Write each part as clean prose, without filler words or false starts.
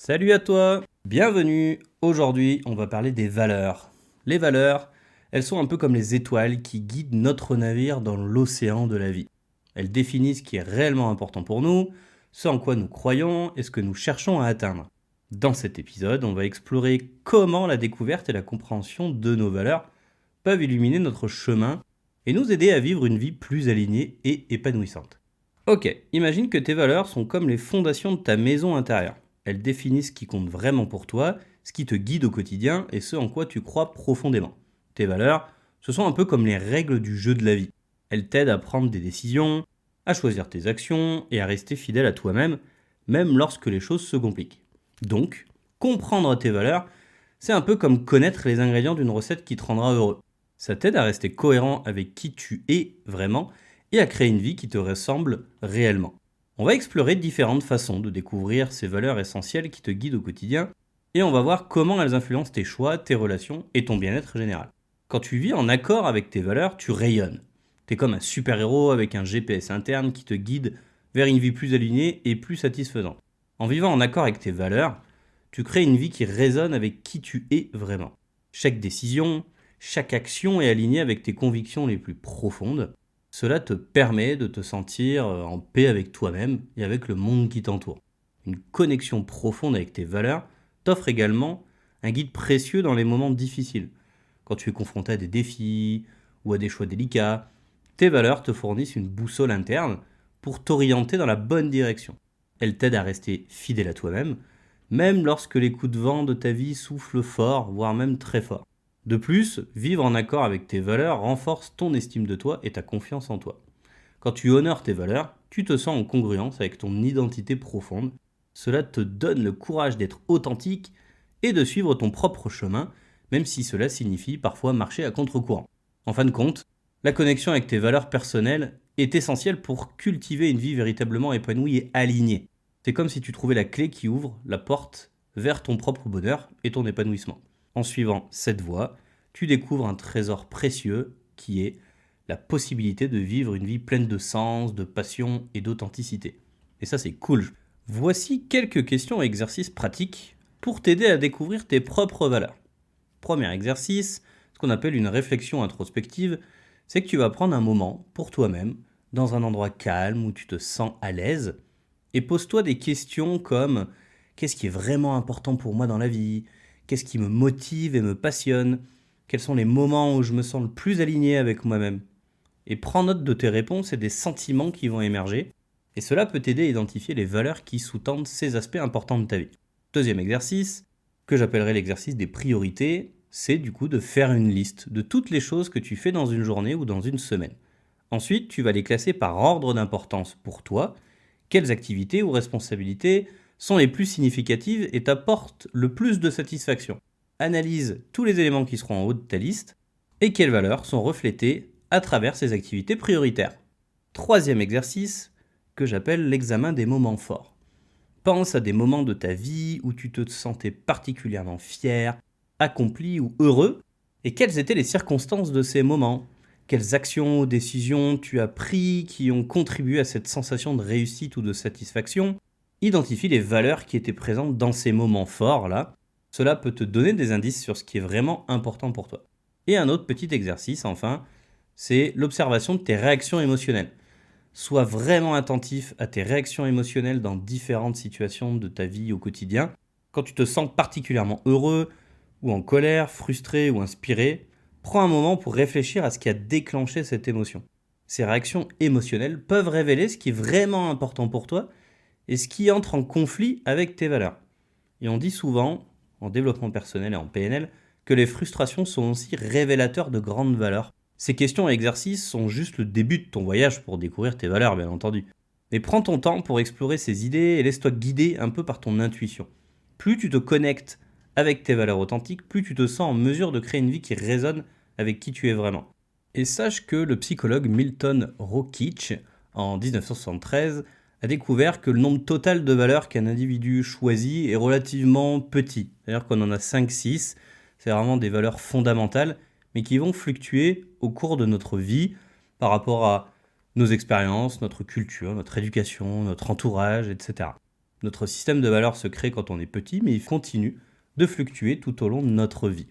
Salut à toi, bienvenue. Aujourd'hui, on va parler des valeurs. Les valeurs, elles sont un peu comme les étoiles qui guident notre navire dans l'océan de la vie. Elles définissent ce qui est réellement important pour nous, ce en quoi nous croyons et ce que nous cherchons à atteindre. Dans cet épisode, on va explorer comment la découverte et la compréhension de nos valeurs peuvent illuminer notre chemin et nous aider à vivre une vie plus alignée et épanouissante. Ok, imagine que tes valeurs sont comme les fondations de ta maison intérieure. Elles définissent ce qui compte vraiment pour toi, ce qui te guide au quotidien et ce en quoi tu crois profondément. Tes valeurs, ce sont un peu comme les règles du jeu de la vie. Elles t'aident à prendre des décisions, à choisir tes actions et à rester fidèle à toi-même, même lorsque les choses se compliquent. Donc, comprendre tes valeurs, c'est un peu comme connaître les ingrédients d'une recette qui te rendra heureux. Ça t'aide à rester cohérent avec qui tu es vraiment et à créer une vie qui te ressemble réellement. On va explorer différentes façons de découvrir ces valeurs essentielles qui te guident au quotidien et on va voir comment elles influencent tes choix, tes relations et ton bien-être général. Quand tu vis en accord avec tes valeurs, tu rayonnes. T'es comme un super-héros avec un GPS interne qui te guide vers une vie plus alignée et plus satisfaisante. En vivant en accord avec tes valeurs, tu crées une vie qui résonne avec qui tu es vraiment. Chaque décision, chaque action est alignée avec tes convictions les plus profondes. Cela te permet de te sentir en paix avec toi-même et avec le monde qui t'entoure. Une connexion profonde avec tes valeurs t'offre également un guide précieux dans les moments difficiles. Quand tu es confronté à des défis ou à des choix délicats, tes valeurs te fournissent une boussole interne pour t'orienter dans la bonne direction. Elles t'aident à rester fidèle à toi-même, même lorsque les coups de vent de ta vie soufflent fort, voire même très fort. De plus, vivre en accord avec tes valeurs renforce ton estime de toi et ta confiance en toi. Quand tu honores tes valeurs, tu te sens en congruence avec ton identité profonde. Cela te donne le courage d'être authentique et de suivre ton propre chemin, même si cela signifie parfois marcher à contre-courant. En fin de compte, la connexion avec tes valeurs personnelles est essentielle pour cultiver une vie véritablement épanouie et alignée. C'est comme si tu trouvais la clé qui ouvre la porte vers ton propre bonheur et ton épanouissement. En suivant cette voie, tu découvres un trésor précieux qui est la possibilité de vivre une vie pleine de sens, de passion et d'authenticité. Et ça, c'est cool. Voici quelques questions et exercices pratiques pour t'aider à découvrir tes propres valeurs. Premier exercice, ce qu'on appelle une réflexion introspective, c'est que tu vas prendre un moment pour toi-même, dans un endroit calme où tu te sens à l'aise, et pose-toi des questions comme qu'est-ce qui est vraiment important pour moi dans la vie? Qu'est-ce qui me motive et me passionne? Quels sont les moments où je me sens le plus aligné avec moi-même? Et prends note de tes réponses et des sentiments qui vont émerger. Et cela peut t'aider à identifier les valeurs qui sous-tendent ces aspects importants de ta vie. Deuxième exercice, que j'appellerai l'exercice des priorités, c'est du coup de faire une liste de toutes les choses que tu fais dans une journée ou dans une semaine. Ensuite, tu vas les classer par ordre d'importance pour toi. Quelles activités ou responsabilités sont les plus significatives et t'apportent le plus de satisfaction? Analyse tous les éléments qui seront en haut de ta liste et quelles valeurs sont reflétées à travers ces activités prioritaires. Troisième exercice, que j'appelle l'examen des moments forts. Pense à des moments de ta vie où tu te sentais particulièrement fier, accompli ou heureux, et quelles étaient les circonstances de ces moments? Quelles actions ou décisions tu as prises qui ont contribué à cette sensation de réussite ou de satisfaction? Identifie les valeurs qui étaient présentes dans ces moments forts-là. Cela peut te donner des indices sur ce qui est vraiment important pour toi. Et un autre petit exercice, enfin, c'est l'observation de tes réactions émotionnelles. Sois vraiment attentif à tes réactions émotionnelles dans différentes situations de ta vie au quotidien. Quand tu te sens particulièrement heureux, ou en colère, frustré ou inspiré, prends un moment pour réfléchir à ce qui a déclenché cette émotion. Ces réactions émotionnelles peuvent révéler ce qui est vraiment important pour toi et ce qui entre en conflit avec tes valeurs. Et on dit souvent, en développement personnel et en PNL, que les frustrations sont aussi révélateurs de grandes valeurs. Ces questions et exercices sont juste le début de ton voyage pour découvrir tes valeurs, bien entendu. Mais prends ton temps pour explorer ces idées et laisse-toi guider un peu par ton intuition. Plus tu te connectes avec tes valeurs authentiques, plus tu te sens en mesure de créer une vie qui résonne avec qui tu es vraiment. Et sache que le psychologue Milton Rockich, en 1973, a découvert que le nombre total de valeurs qu'un individu choisit est relativement petit. C'est-à-dire qu'on en a 5-6, c'est vraiment des valeurs fondamentales, mais qui vont fluctuer au cours de notre vie par rapport à nos expériences, notre culture, notre éducation, notre entourage, etc. Notre système de valeurs se crée quand on est petit, mais il continue de fluctuer tout au long de notre vie.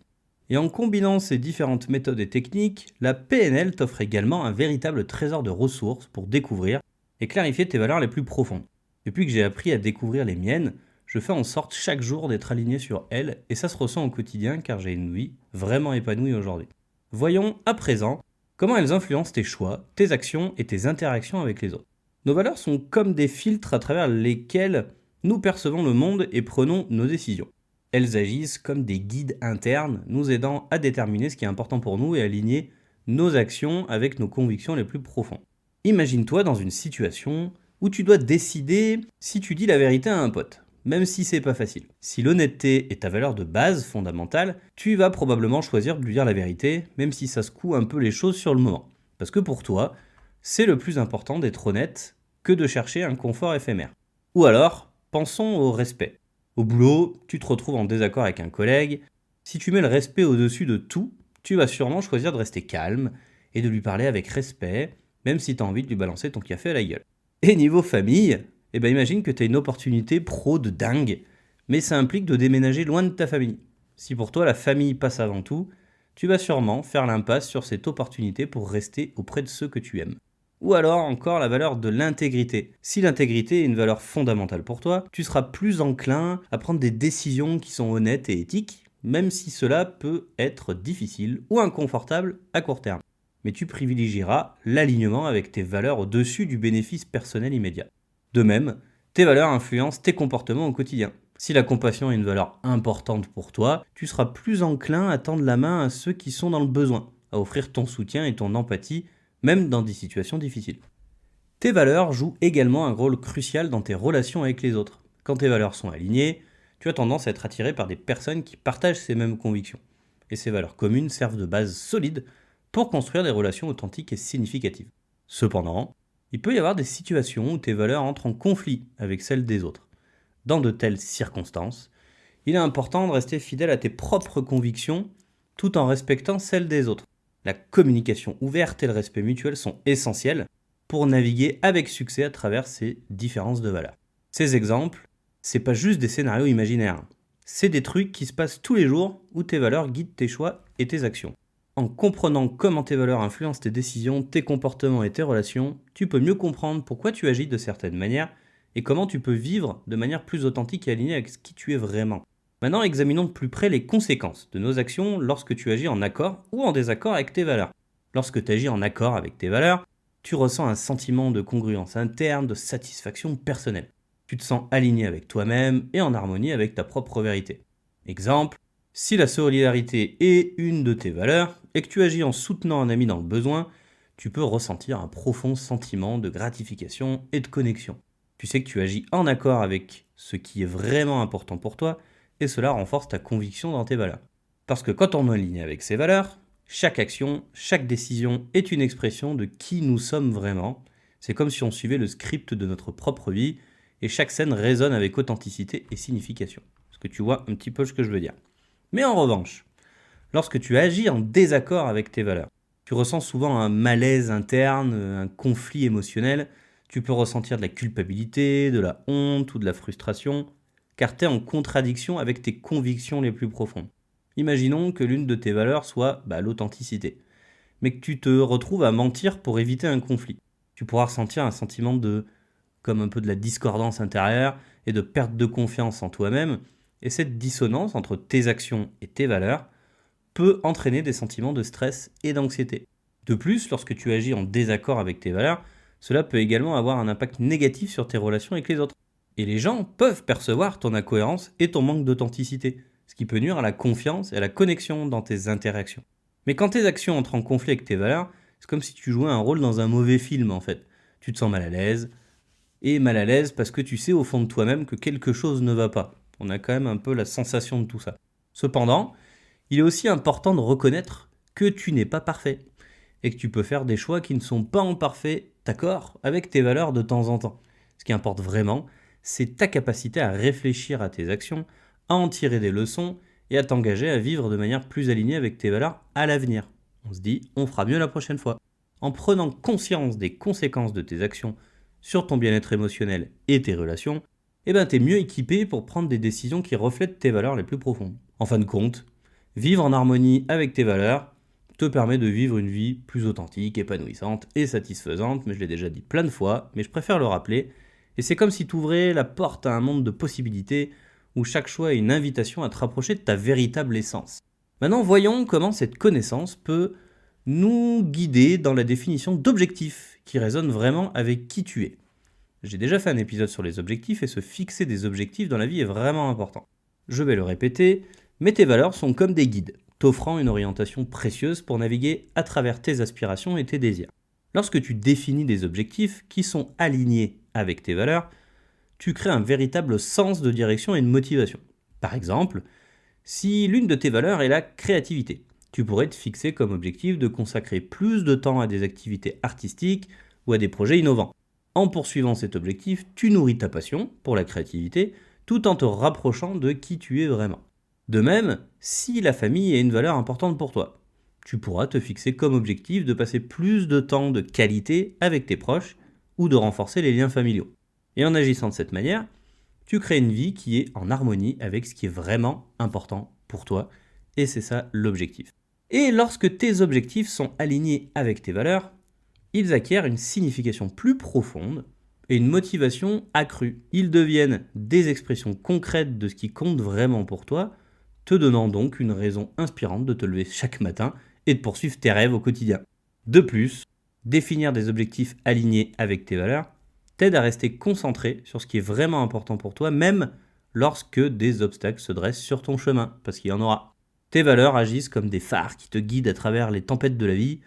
Et en combinant ces différentes méthodes et techniques, la PNL t'offre également un véritable trésor de ressources pour découvrir et clarifier tes valeurs les plus profondes. Depuis que j'ai appris à découvrir les miennes, je fais en sorte chaque jour d'être aligné sur elles et ça se ressent au quotidien car j'ai une vie vraiment épanouie aujourd'hui. Voyons à présent comment elles influencent tes choix, tes actions et tes interactions avec les autres. Nos valeurs sont comme des filtres à travers lesquels nous percevons le monde et prenons nos décisions. Elles agissent comme des guides internes, nous aidant à déterminer ce qui est important pour nous et à aligner nos actions avec nos convictions les plus profondes. Imagine-toi dans une situation où tu dois décider si tu dis la vérité à un pote, même si c'est pas facile. Si l'honnêteté est ta valeur de base fondamentale, tu vas probablement choisir de lui dire la vérité, même si ça secoue un peu les choses sur le moment. Parce que pour toi, c'est le plus important d'être honnête que de chercher un confort éphémère. Ou alors, pensons au respect. Au boulot, tu te retrouves en désaccord avec un collègue. Si tu mets le respect au-dessus de tout, tu vas sûrement choisir de rester calme et de lui parler avec respect, même si tu as envie de lui balancer ton café à la gueule. Et niveau famille, imagine que tu as une opportunité pro de dingue, mais ça implique de déménager loin de ta famille. Si pour toi la famille passe avant tout, tu vas sûrement faire l'impasse sur cette opportunité pour rester auprès de ceux que tu aimes. Ou alors encore la valeur de l'intégrité. Si l'intégrité est une valeur fondamentale pour toi, tu seras plus enclin à prendre des décisions qui sont honnêtes et éthiques, même si cela peut être difficile ou inconfortable à court terme. Mais tu privilégieras l'alignement avec tes valeurs au-dessus du bénéfice personnel immédiat. De même, tes valeurs influencent tes comportements au quotidien. Si la compassion est une valeur importante pour toi, tu seras plus enclin à tendre la main à ceux qui sont dans le besoin, à offrir ton soutien et ton empathie même dans des situations difficiles. Tes valeurs jouent également un rôle crucial dans tes relations avec les autres. Quand tes valeurs sont alignées, tu as tendance à être attiré par des personnes qui partagent ces mêmes convictions. Et ces valeurs communes servent de base solide pour construire des relations authentiques et significatives. Cependant, il peut y avoir des situations où tes valeurs entrent en conflit avec celles des autres. Dans de telles circonstances, il est important de rester fidèle à tes propres convictions tout en respectant celles des autres. La communication ouverte et le respect mutuel sont essentiels pour naviguer avec succès à travers ces différences de valeurs. Ces exemples, c'est pas juste des scénarios imaginaires. C'est des trucs qui se passent tous les jours où tes valeurs guident tes choix et tes actions. En comprenant comment tes valeurs influencent tes décisions, tes comportements et tes relations, tu peux mieux comprendre pourquoi tu agis de certaines manières et comment tu peux vivre de manière plus authentique et alignée avec ce qui tu es vraiment. Maintenant, examinons de plus près les conséquences de nos actions lorsque tu agis en accord ou en désaccord avec tes valeurs. Lorsque tu agis en accord avec tes valeurs, tu ressens un sentiment de congruence interne, de satisfaction personnelle. Tu te sens aligné avec toi-même et en harmonie avec ta propre vérité. Exemple, si la solidarité est une de tes valeurs et que tu agis en soutenant un ami dans le besoin, tu peux ressentir un profond sentiment de gratification et de connexion. Tu sais que tu agis en accord avec ce qui est vraiment important pour toi et cela renforce ta conviction dans tes valeurs. Parce que quand on est aligné avec ses valeurs, chaque action, chaque décision est une expression de qui nous sommes vraiment. C'est comme si on suivait le script de notre propre vie et chaque scène résonne avec authenticité et signification. Est-ce que tu vois un petit peu ce que je veux dire? Mais en revanche, lorsque tu agis en désaccord avec tes valeurs, tu ressens souvent un malaise interne, un conflit émotionnel, tu peux ressentir de la culpabilité, de la honte ou de la frustration, car tu es en contradiction avec tes convictions les plus profondes. Imaginons que l'une de tes valeurs soit l'authenticité, mais que tu te retrouves à mentir pour éviter un conflit. Tu pourras ressentir un sentiment comme un peu de la discordance intérieure et de perte de confiance en toi-même, et cette dissonance entre tes actions et tes valeurs peut entraîner des sentiments de stress et d'anxiété. De plus, lorsque tu agis en désaccord avec tes valeurs, cela peut également avoir un impact négatif sur tes relations avec les autres. Et les gens peuvent percevoir ton incohérence et ton manque d'authenticité, ce qui peut nuire à la confiance et à la connexion dans tes interactions. Mais quand tes actions entrent en conflit avec tes valeurs, c'est comme si tu jouais un rôle dans un mauvais film en fait. Tu te sens mal à l'aise parce que tu sais au fond de toi-même que quelque chose ne va pas. On a quand même un peu la sensation de tout ça. Cependant, il est aussi important de reconnaître que tu n'es pas parfait et que tu peux faire des choix qui ne sont pas en parfait accord avec tes valeurs de temps en temps. Ce qui importe vraiment, c'est ta capacité à réfléchir à tes actions, à en tirer des leçons et à t'engager à vivre de manière plus alignée avec tes valeurs à l'avenir. On se dit, on fera mieux la prochaine fois. En prenant conscience des conséquences de tes actions sur ton bien-être émotionnel et tes relations, eh ben t'es mieux équipé pour prendre des décisions qui reflètent tes valeurs les plus profondes. En fin de compte, vivre en harmonie avec tes valeurs te permet de vivre une vie plus authentique, épanouissante et satisfaisante, mais je l'ai déjà dit plein de fois, mais je préfère le rappeler. Et c'est comme si tu ouvrais la porte à un monde de possibilités où chaque choix est une invitation à te rapprocher de ta véritable essence. Maintenant, voyons comment cette connaissance peut nous guider dans la définition d'objectifs qui résonnent vraiment avec qui tu es. J'ai déjà fait un épisode sur les objectifs et se fixer des objectifs dans la vie est vraiment important. Je vais le répéter, mais tes valeurs sont comme des guides, t'offrant une orientation précieuse pour naviguer à travers tes aspirations et tes désirs. Lorsque tu définis des objectifs qui sont alignés avec tes valeurs, tu crées un véritable sens de direction et de motivation. Par exemple, si l'une de tes valeurs est la créativité, tu pourrais te fixer comme objectif de consacrer plus de temps à des activités artistiques ou à des projets innovants. En poursuivant cet objectif, tu nourris ta passion pour la créativité tout en te rapprochant de qui tu es vraiment. De même, si la famille est une valeur importante pour toi, tu pourras te fixer comme objectif de passer plus de temps de qualité avec tes proches ou de renforcer les liens familiaux. Et en agissant de cette manière, tu crées une vie qui est en harmonie avec ce qui est vraiment important pour toi, et c'est ça l'objectif. Et lorsque tes objectifs sont alignés avec tes valeurs, ils acquièrent une signification plus profonde et une motivation accrue. Ils deviennent des expressions concrètes de ce qui compte vraiment pour toi, te donnant donc une raison inspirante de te lever chaque matin et de poursuivre tes rêves au quotidien. De plus, définir des objectifs alignés avec tes valeurs t'aide à rester concentré sur ce qui est vraiment important pour toi, même lorsque des obstacles se dressent sur ton chemin, parce qu'il y en aura. Tes valeurs agissent comme des phares qui te guident à travers les tempêtes de la vie,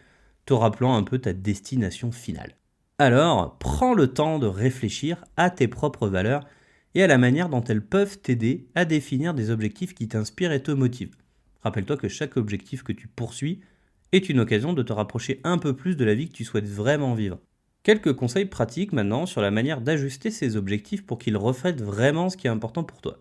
te rappelant un peu ta destination finale. Alors, prends le temps de réfléchir à tes propres valeurs et à la manière dont elles peuvent t'aider à définir des objectifs qui t'inspirent et te motivent. Rappelle-toi que chaque objectif que tu poursuis est une occasion de te rapprocher un peu plus de la vie que tu souhaites vraiment vivre. Quelques conseils pratiques maintenant sur la manière d'ajuster ces objectifs pour qu'ils reflètent vraiment ce qui est important pour toi.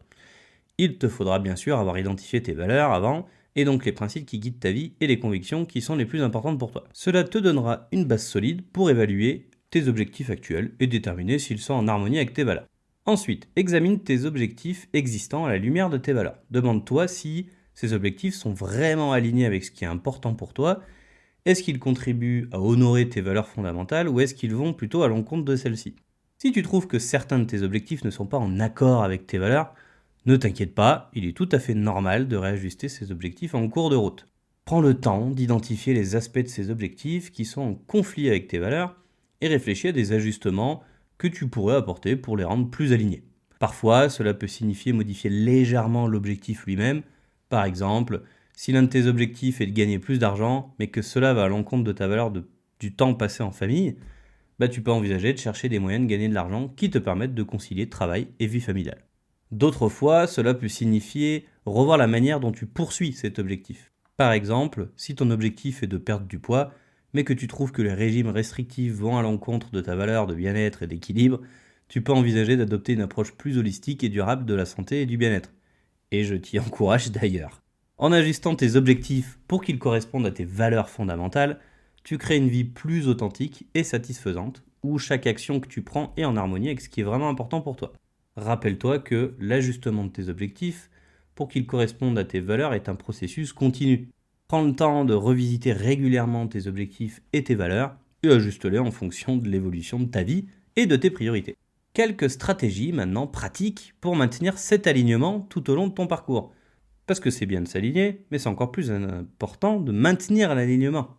Il te faudra bien sûr avoir identifié tes valeurs avant, et donc les principes qui guident ta vie et les convictions qui sont les plus importantes pour toi. Cela te donnera une base solide pour évaluer tes objectifs actuels et déterminer s'ils sont en harmonie avec tes valeurs. Ensuite, examine tes objectifs existants à la lumière de tes valeurs. Demande-toi si ces objectifs sont vraiment alignés avec ce qui est important pour toi. Est-ce qu'ils contribuent à honorer tes valeurs fondamentales ou est-ce qu'ils vont plutôt à l'encontre de celles-ci? Si tu trouves que certains de tes objectifs ne sont pas en accord avec tes valeurs, ne t'inquiète pas, il est tout à fait normal de réajuster ces objectifs en cours de route. Prends le temps d'identifier les aspects de ces objectifs qui sont en conflit avec tes valeurs et réfléchis à des ajustements que tu pourrais apporter pour les rendre plus alignés. Parfois, cela peut signifier modifier légèrement l'objectif lui-même. Par exemple, si l'un de tes objectifs est de gagner plus d'argent, mais que cela va à l'encontre de ta valeur du temps passé en famille, tu peux envisager de chercher des moyens de gagner de l'argent qui te permettent de concilier travail et vie familiale. D'autres fois, cela peut signifier revoir la manière dont tu poursuis cet objectif. Par exemple, si ton objectif est de perdre du poids, mais que tu trouves que les régimes restrictifs vont à l'encontre de ta valeur de bien-être et d'équilibre, tu peux envisager d'adopter une approche plus holistique et durable de la santé et du bien-être. Et je t'y encourage d'ailleurs. En ajustant tes objectifs pour qu'ils correspondent à tes valeurs fondamentales, tu crées une vie plus authentique et satisfaisante, où chaque action que tu prends est en harmonie avec ce qui est vraiment important pour toi. Rappelle-toi que l'ajustement de tes objectifs pour qu'ils correspondent à tes valeurs est un processus continu. Prends le temps de revisiter régulièrement tes objectifs et tes valeurs et ajuste-les en fonction de l'évolution de ta vie et de tes priorités. Quelques stratégies maintenant pratiques pour maintenir cet alignement tout au long de ton parcours. Parce que c'est bien de s'aligner, mais c'est encore plus important de maintenir l'alignement.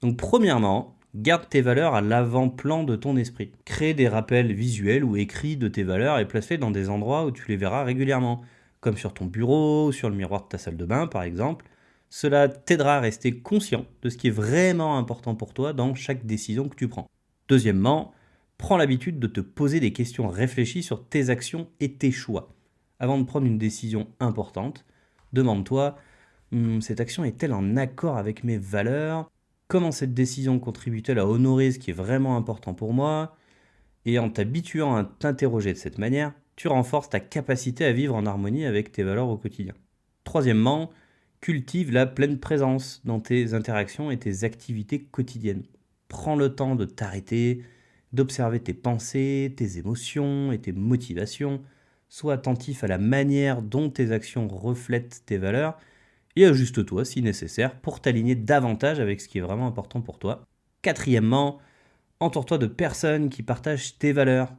Donc premièrement, garde tes valeurs à l'avant-plan de ton esprit. Crée des rappels visuels ou écrits de tes valeurs et place-les dans des endroits où tu les verras régulièrement, comme sur ton bureau ou sur le miroir de ta salle de bain par exemple. Cela t'aidera à rester conscient de ce qui est vraiment important pour toi dans chaque décision que tu prends. Deuxièmement, prends l'habitude de te poser des questions réfléchies sur tes actions et tes choix. Avant de prendre une décision importante, demande-toi, cette action est-elle en accord avec mes valeurs ? Comment cette décision contribue-t-elle à honorer ce qui est vraiment important pour moi ? Et en t'habituant à t'interroger de cette manière, tu renforces ta capacité à vivre en harmonie avec tes valeurs au quotidien. Troisièmement, cultive la pleine présence dans tes interactions et tes activités quotidiennes. Prends le temps de t'arrêter, d'observer tes pensées, tes émotions et tes motivations. sois attentif à la manière dont tes actions reflètent tes valeurs et ajuste-toi si nécessaire pour t'aligner davantage avec ce qui est vraiment important pour toi. Quatrièmement, entoure-toi de personnes qui partagent tes valeurs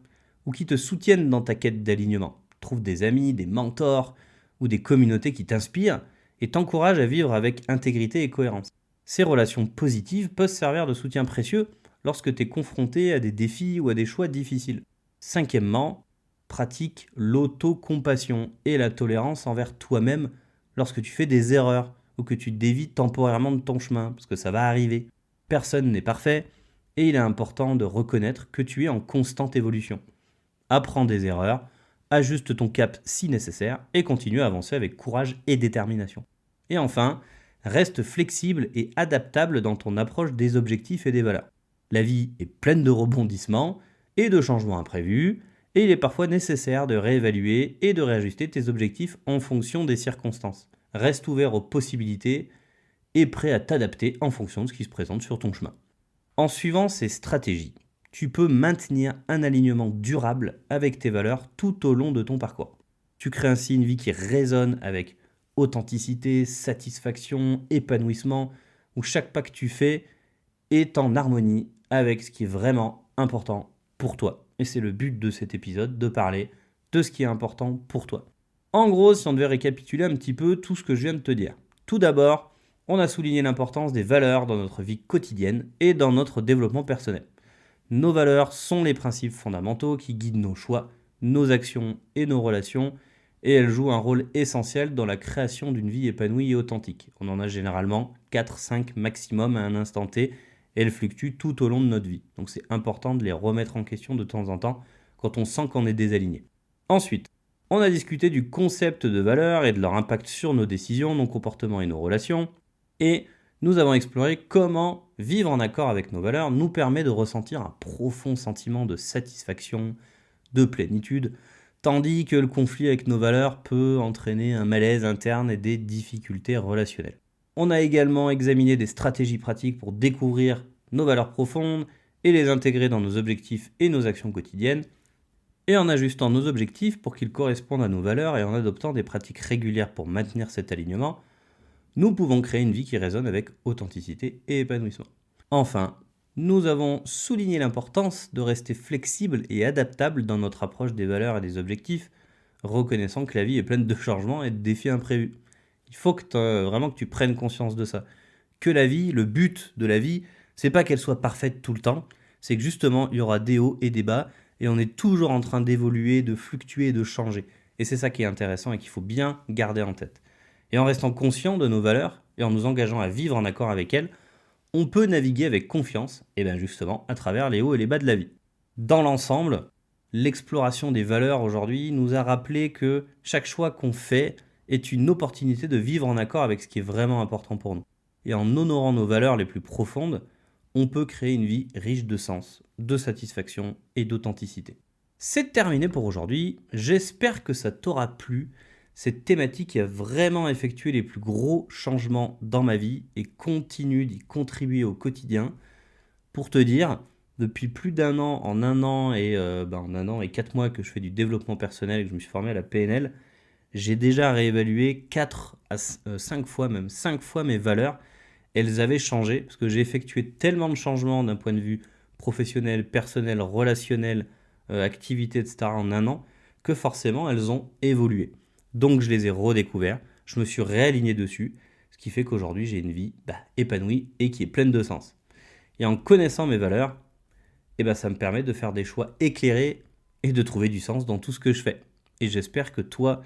ou qui te soutiennent dans ta quête d'alignement. Trouve des amis, des mentors ou des communautés qui t'inspirent et t'encouragent à vivre avec intégrité et cohérence. Ces relations positives peuvent servir de soutien précieux lorsque tu es confronté à des défis ou à des choix difficiles. Cinquièmement, pratique l'autocompassion et la tolérance envers toi-même lorsque tu fais des erreurs ou que tu dévies temporairement de ton chemin, parce que ça va arriver. Personne n'est parfait et il est important de reconnaître que tu es en constante évolution. Apprends des erreurs, ajuste ton cap si nécessaire et continue à avancer avec courage et détermination. Et enfin, reste flexible et adaptable dans ton approche des objectifs et des valeurs. La vie est pleine de rebondissements et de changements imprévus, et il est parfois nécessaire de réévaluer et de réajuster tes objectifs en fonction des circonstances. Reste ouvert aux possibilités et prêt à t'adapter en fonction de ce qui se présente sur ton chemin. En suivant ces stratégies, tu peux maintenir un alignement durable avec tes valeurs tout au long de ton parcours. Tu crées ainsi une vie qui résonne avec authenticité, satisfaction, épanouissement, où chaque pas que tu fais est en harmonie avec ce qui est vraiment important pour toi. Et c'est le but de cet épisode, de parler de ce qui est important pour toi. En gros, si on devait récapituler un petit peu tout ce que je viens de te dire. Tout d'abord, on a souligné l'importance des valeurs dans notre vie quotidienne et dans notre développement personnel. Nos valeurs sont les principes fondamentaux qui guident nos choix, nos actions et nos relations, et elles jouent un rôle essentiel dans la création d'une vie épanouie et authentique. On en a généralement 4-5 maximum à un instant T, et elles fluctuent tout au long de notre vie. Donc c'est important de les remettre en question de temps en temps quand on sent qu'on est désaligné. Ensuite, on a discuté du concept de valeur et de leur impact sur nos décisions, nos comportements et nos relations, et nous avons exploré comment vivre en accord avec nos valeurs nous permet de ressentir un profond sentiment de satisfaction, de plénitude, tandis que le conflit avec nos valeurs peut entraîner un malaise interne et des difficultés relationnelles. On a également examiné des stratégies pratiques pour découvrir nos valeurs profondes et les intégrer dans nos objectifs et nos actions quotidiennes, et en ajustant nos objectifs pour qu'ils correspondent à nos valeurs et en adoptant des pratiques régulières pour maintenir cet alignement, nous pouvons créer une vie qui résonne avec authenticité et épanouissement. Enfin, nous avons souligné l'importance de rester flexible et adaptable dans notre approche des valeurs et des objectifs, reconnaissant que la vie est pleine de changements et de défis imprévus. Il faut vraiment que tu prennes conscience de ça. Que la vie, le but de la vie, c'est pas qu'elle soit parfaite tout le temps, c'est que justement, il y aura des hauts et des bas, et on est toujours en train d'évoluer, de fluctuer et de changer. Et c'est ça qui est intéressant et qu'il faut bien garder en tête. Et en restant conscient de nos valeurs et en nous engageant à vivre en accord avec elles, on peut naviguer avec confiance, et bien justement à travers les hauts et les bas de la vie. Dans l'ensemble, l'exploration des valeurs aujourd'hui nous a rappelé que chaque choix qu'on fait est une opportunité de vivre en accord avec ce qui est vraiment important pour nous. Et en honorant nos valeurs les plus profondes, on peut créer une vie riche de sens, de satisfaction et d'authenticité. C'est terminé pour aujourd'hui, j'espère que ça t'aura plu. Cette thématique a vraiment effectué les plus gros changements dans ma vie et continue d'y contribuer au quotidien. Pour te dire, depuis plus d'un an, en un an et 4 mois que je fais du développement personnel et que je me suis formé à la PNL, j'ai déjà réévalué 4 à 5 fois, même 5 fois mes valeurs. Elles avaient changé parce que j'ai effectué tellement de changements d'un point de vue professionnel, personnel, relationnel, activité, etc. en un an, que forcément elles ont évolué. Donc je les ai redécouverts, je me suis réaligné dessus, ce qui fait qu'aujourd'hui j'ai une vie épanouie et qui est pleine de sens. Et en connaissant mes valeurs, ça me permet de faire des choix éclairés et de trouver du sens dans tout ce que je fais. Et j'espère que toi,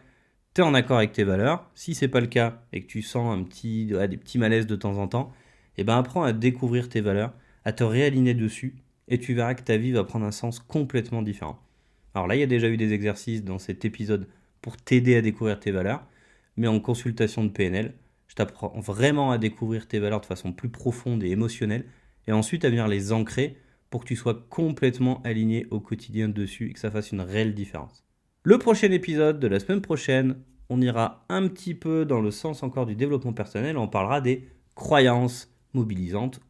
tu es en accord avec tes valeurs. Si ce n'est pas le cas et que tu sens des petits malaises de temps en temps, apprends à découvrir tes valeurs, à te réaligner dessus, et tu verras que ta vie va prendre un sens complètement différent. Alors là, il y a déjà eu des exercices dans cet épisode pour t'aider à découvrir tes valeurs, mais en consultation de PNL, je t'apprends vraiment à découvrir tes valeurs de façon plus profonde et émotionnelle, et ensuite à venir les ancrer pour que tu sois complètement aligné au quotidien dessus et que ça fasse une réelle différence. Le prochain épisode de la semaine prochaine, on ira un petit peu dans le sens encore du développement personnel, on parlera des croyances mobilisantes